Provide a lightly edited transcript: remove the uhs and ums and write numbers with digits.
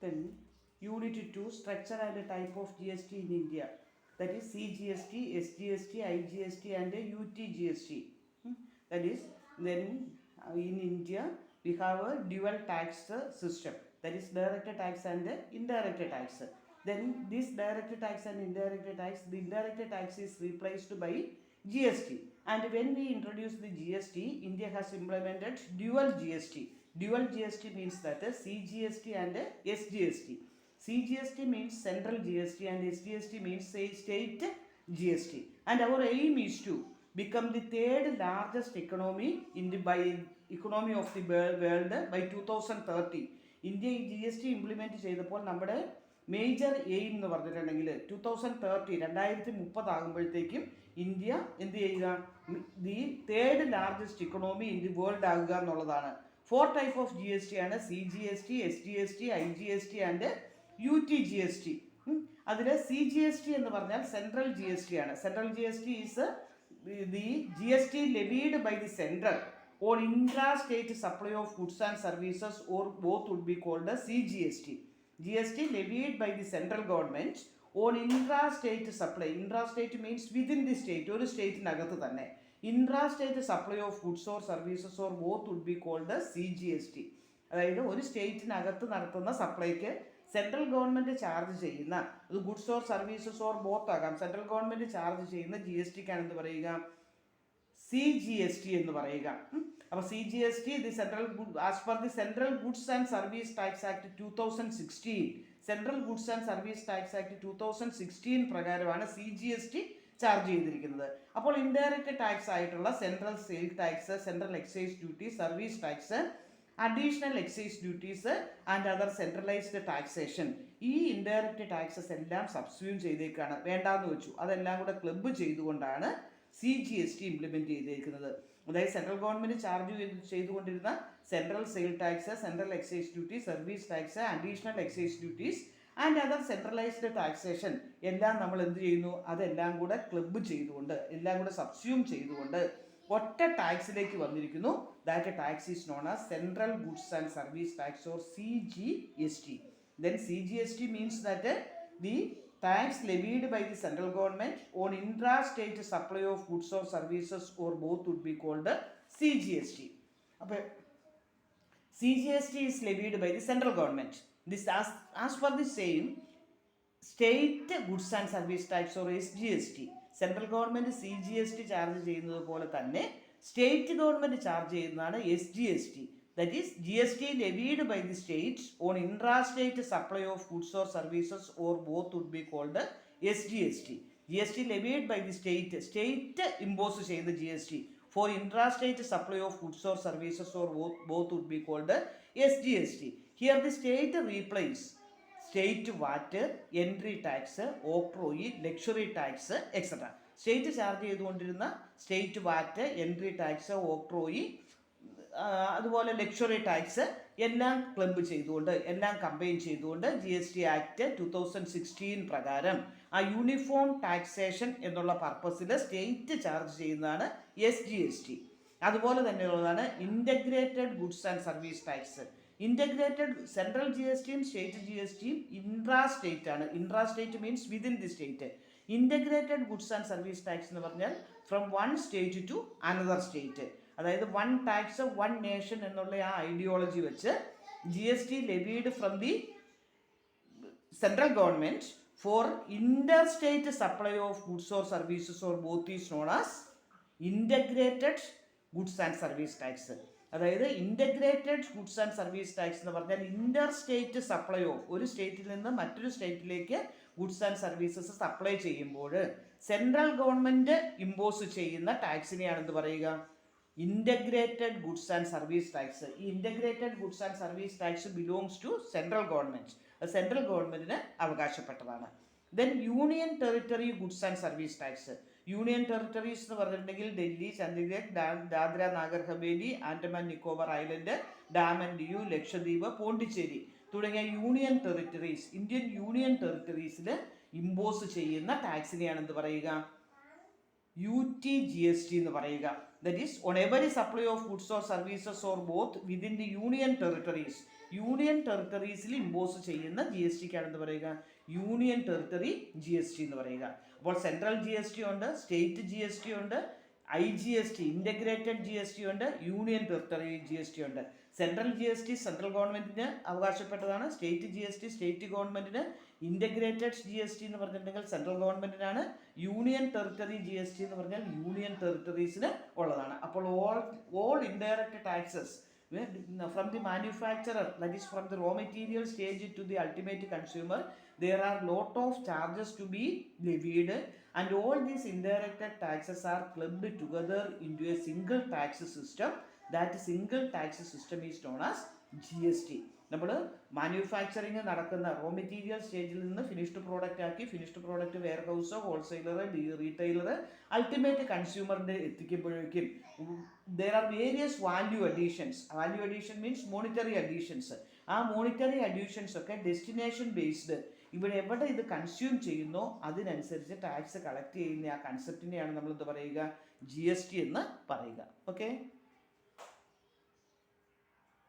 Then Unit 2, Structure and Type of GST in India. That is CGST, SGST, IGST and UTGST. That is, then in India we have a dual tax system. That is direct tax and indirect tax. Then this direct tax and indirect tax, the indirect tax is replaced by GST. And when we introduce the GST, India has implemented dual GST. Dual GST means that CGST and SGST. CGST means central GST and SGST means state GST. And our aim is to become the third largest economy in the economy of the world by 2030. India ഈ GST implement ചെയ്തപ്പോൾ നമ്മുടെ major aim എന്ന് പറഞ്ഞിട്ടുണ്ടെങ്കിൽ 2030 ആകുമ്പോഴത്തേക്കും India എന്ത് ചെയ്യുക, the third largest economy in the world ആകുക എന്നുള്ളതാണ്. 4 ടൈപ്പ് ഓഫ് GST ആണ്: CGST, SGST, IGST and UTGST. അതിൽ CGST എന്ന് പറഞ്ഞാൽ സെൻട്രൽ GST ആണ്. Central GST is the GST levied by the central on intra-state supply of goods and services, or both would be called as CGST. GST levied by the central government on intra-state supply. Intra-state means within the state, ഒരു സ്റ്റേറ്റിനകത്ത് തന്നെ. Intra-state supply of goods or services, or both would be called as CGST. അതായത് ഒരു സ്റ്റേറ്റിനകത്ത് നടത്തുന്ന സപ്ലൈക്ക് central government charge ചെയ്യുന്ന, അത് goods or services or both ആകാം, central government charge ചെയ്യുന്ന GSTക്കാണ് എന്ത് പറയുക, CGST എന്ന് പറയുക. അപ്പോൾ CGST the central as per the central goods and service tax act 2016, central goods and service tax act 2016 പ്രകാരമാണ് CGST ചാർജ് ചെയ്തിരിക്കുന്നത്. അപ്പോൾ ഇൻഡയറക്റ്റ് ടാക്സ് ആയിട്ടുള്ള central sale tax, central excise duty, service tax, additional excise duties and other centralised taxation, ഈ indirect taxes എല്ലാം subsume ചെയ്തേക്കാണ്, വേണ്ടാന്ന് വെച്ചു. അതെല്ലാം കൂടെ ക്ലബ്ബ് ചെയ്തുകൊണ്ടാണ് CGST ഇംപ്ലിമെൻറ്റ് ചെയ്തിരിക്കുന്നത്. അതായത് സെൻട്രൽ ഗവൺമെൻറ് ചാർജ് ചെയ്തുകൊണ്ടിരുന്ന central sale tax, central excise duty, service tax, additional excise duties and other centralised taxation എല്ലാം നമ്മൾ എന്ത് ചെയ്യുന്നു, അതെല്ലാം കൂടെ ക്ലബ്ബ് ചെയ്തുകൊണ്ട്, എല്ലാം കൂടെ സബ്സ്യൂം ചെയ്തുകൊണ്ട് ഒറ്റ ടാക്സിലേക്ക് വന്നിരിക്കുന്നു. That tax is known as central goods and service tax or CGST. Then CGST means that the tax levied by the central government on intra-state supply of goods or services, or both would be called CGST. അപ്പോൾ CGST is levied by the central government. This as per the same state goods and service tax or SGST. Central government CGST charge ചെയ്യുന്നത് പോലെ തന്നെ state government charge ചെയ്യുന്നതാണ് SGST. That is GST levied by the states on intra-state supply of goods or services, or both would be called SGST. GST levied by the state impose ചെയ്യുന്ന GST for intra-state supply of goods or services, or both would be called SGST. Here the state replace state VAT, entry tax, octroi, luxury tax, etc. State charge ചെയ്തുകൊണ്ടിരുന്ന state വാറ്റ്, entry tax, ഓക്ട്രോയി, അതുപോലെ luxury tax എല്ലാം club ചെയ്തുകൊണ്ട്, എല്ലാം combine ചെയ്തുകൊണ്ട് GST act 2016 പ്രകാരം ആ uniform taxation എന്നുള്ള പർപ്പസിൽ സ്റ്റേറ്റ് ചാർജ് ചെയ്യുന്നതാണ് SGST. അതുപോലെ തന്നെയുള്ളതാണ് integrated goods and service tax. Integrated central GSTയും സ്റ്റേറ്റ് GSTയും ഇൻട്രാ സ്റ്റേറ്റ് ആണ്. Intra state means within the state. Integrated goods and service tax എന്ന് പറഞ്ഞാൽ from one state to another state. അതായത് വൺ ടാക്സ് വൺ നേഷൻ എന്നുള്ള ആ ideology വെച്ച് GST levied from the central government for inter state supply of goods or services, or both is known as integrated goods and service tax. അതായത് integrated goods and service tax എന്ന് പറഞ്ഞാൽ ഇൻ്റർ state supply of, ഒരു സ്റ്റേറ്റിൽ നിന്ന് മറ്റൊരു സ്റ്റേറ്റിലേക്ക് goods and services supply ചെയ്യുമ്പോൾ central government impose ചെയ്യുന്ന ടാക്സിനെയാണ് എന്ത് പറയുക, integrated goods and service tax. ഈ integrated goods and service tax belongs to central government. അത് സെൻട്രൽ ഗവൺമെൻറ്റിന് അവകാശപ്പെട്ടതാണ്. Then union territory goods and service tax. Union territories എന്ന് പറഞ്ഞിട്ടുണ്ടെങ്കിൽ ഡൽഹി, ചണ്ഡീഗഡ്, ദാദ്ര നാഗർ ഹവേലി, ആൻഡമാൻ നിക്കോബാർ ഐലൻഡ്, ഡാമൻ ഡിയു, ലക്ഷദ്വീപ്, പോണ്ടിച്ചേരി തുടങ്ങിയ യൂണിയൻ ടെറിട്ടറീസ്, ഇന്ത്യൻ യൂണിയൻ ടെറിട്ടറീസിൽ ഇമ്പോസ് ചെയ്യുന്ന ടാക്സിനെയാണ് എന്ത് പറയുക, UTGST എന്ന് പറയുക. that is on every supply of goods or services or both within the union territories. Union ടെറിട്ടറീസിൽ ഇമ്പോസ് ചെയ്യുന്ന ജി എസ് ടിക്കാണ് എന്ത് പറയുക, union territory G S T എന്ന് പറയുക. അപ്പോൾ സെൻട്രൽ ജി എസ് ടി ഉണ്ട്, സ്റ്റേറ്റ് ജി എസ് ടി ഉണ്ട്, IGST integrated G S T ഉണ്ട്, union territory G S T ഉണ്ട്. Central G S T central ഗവൺമെൻറ്റിന് അവകാശപ്പെട്ടതാണ്, state G S T state ഗവൺമെൻറ്റിന്, ഇൻ്റഗ്രേറ്റഡ് ജി എസ് ടി എന്ന് പറഞ്ഞിട്ടുണ്ടെങ്കിൽ central ഗവൺമെൻറ്റിനാണ്, union territory G S T എന്ന് പറഞ്ഞാൽ യൂണിയൻ ടെറിട്ടറീസിന് ഉള്ളതാണ്. അപ്പോൾ all indirect taxes from the manufacturer, that is from the raw material stage to the ultimate consumer, there are lot of charges to be levied, and all these indirect taxes are clubbed together into a single tax system. That single tax system is known as GST. നമ്മൾ manufacturing നടക്കുന്ന raw material സ്റ്റേജിൽ നിന്ന് finished product ആക്കി, finished product വെയർ ഹൗസോ wholesaler retailer ultimate കൺസ്യൂമറിൻ്റെ എത്തിക്കുമ്പോഴേക്കും there are various value additions. Value addition means monetary additions. ആ മോണിറ്ററി അഡ്യൂഷൻസ് ഒക്കെ ഡെസ്റ്റിനേഷൻ ബേസ്ഡ്, ഇവിടെ എവിടെ ഇത് കൺസ്യൂം ചെയ്യുന്നോ അതിനനുസരിച്ച് ടാക്സ് കളക്ട് ചെയ്യുന്ന ആ കൺസെപ്റ്റിനെയാണ് നമ്മൾ എന്ത് പറയുക, GST എന്ന് പറയുക. ഓക്കെ.